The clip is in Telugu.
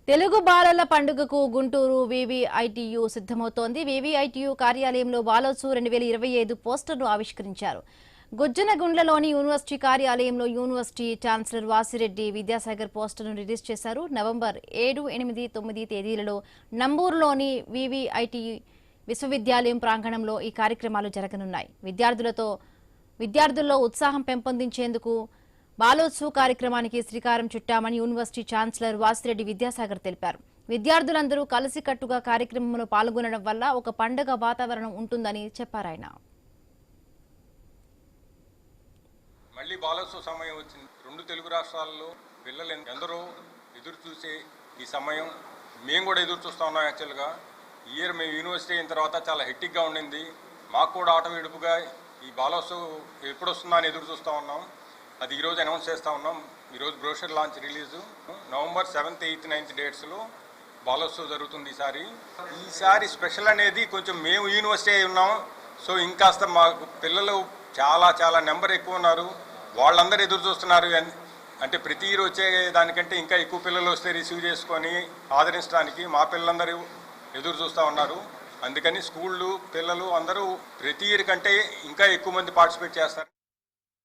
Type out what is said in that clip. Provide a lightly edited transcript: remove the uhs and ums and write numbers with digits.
తెలుగు బాలల పండుగకు గుంటూరు వివిఐటియు సిద్ధమవుతోంది. వివిఐటియు కార్యాలయంలో బాలోత్సవ్ 2025 పోస్టర్ను ఆవిష్కరించారు. గుజ్జనగుండ్లలోని యూనివర్సిటీ కార్యాలయంలో యూనివర్సిటీ ఛాన్సలర్ వాసిరెడ్డి విద్యాసాగర్ పోస్టర్ను రిలీజ్ చేశారు. నవంబర్ 7, 8, 9 తేదీలలో నంబూరులోని వివిఐటి విశ్వవిద్యాలయం ప్రాంగణంలో ఈ కార్యక్రమాలు జరగనున్నాయి. విద్యార్థుల్లో ఉత్సాహం పెంపొందించేందుకు బాలోత్సవ్ కార్యక్రమానికి శ్రీకారం చుట్టామని యూనివర్సిటీ ఛాన్సలర్ వాసిరెడ్డి విద్యాసాగర్ తెలిపారు. విద్యార్థులందరూ కలిసికట్టుగా కార్యక్రమంలో పాల్గొనడం వల్ల ఒక పండుగ వాతావరణం ఉంటుందని చెప్పారు. ఆయన మళ్ళీ బాలోత్సవ సమయం వచ్చింది. రెండు తెలుగు రాష్ట్రాల్లో పిల్లలు ఎందరో ఎదురు చూసే ఈ సమయం మేము కూడా ఎదురు చూస్తూ ఉన్నాం. యాక్చువల్గా ఈ ఇయర్ మేము యూనివర్సిటీ అయిన తర్వాత చాలా హెక్టిక్గా ఉండింది. మాకు కూడా ఆట విడుపుగా ఈ బాలోత్సవ్ ఎప్పుడు వస్తుందా అని ఎదురు చూస్తూ ఉన్నాం. అది ఈరోజు అనౌన్స్ చేస్తూ ఉన్నాం. ఈరోజు brochure launch release November 7th, 8th, 9th డేట్స్లో Balotsav జరుగుతుంది. ఈసారి స్పెషల్ అనేది కొంచెం మేము యూనివర్సిటీ అయి ఉన్నాం. సో ఇంకాస్త మాకు పిల్లలు చాలా నెంబర్ ఎక్కువ ఉన్నారు. వాళ్ళందరూ ఎదురు చూస్తున్నారు. అంటే ప్రతి ఇయర్ వచ్చే దానికంటే ఇంకా ఎక్కువ పిల్లలు వస్తే రిసీవ్ చేసుకొని ఆదరించడానికి మా పిల్లలందరూ ఎదురు చూస్తూ ఉన్నారు. అందుకని స్కూళ్ళు పిల్లలు అందరూ ప్రతి ఇయర్ కంటే ఇంకా ఎక్కువ మంది పార్టిసిపేట్ చేస్తారు.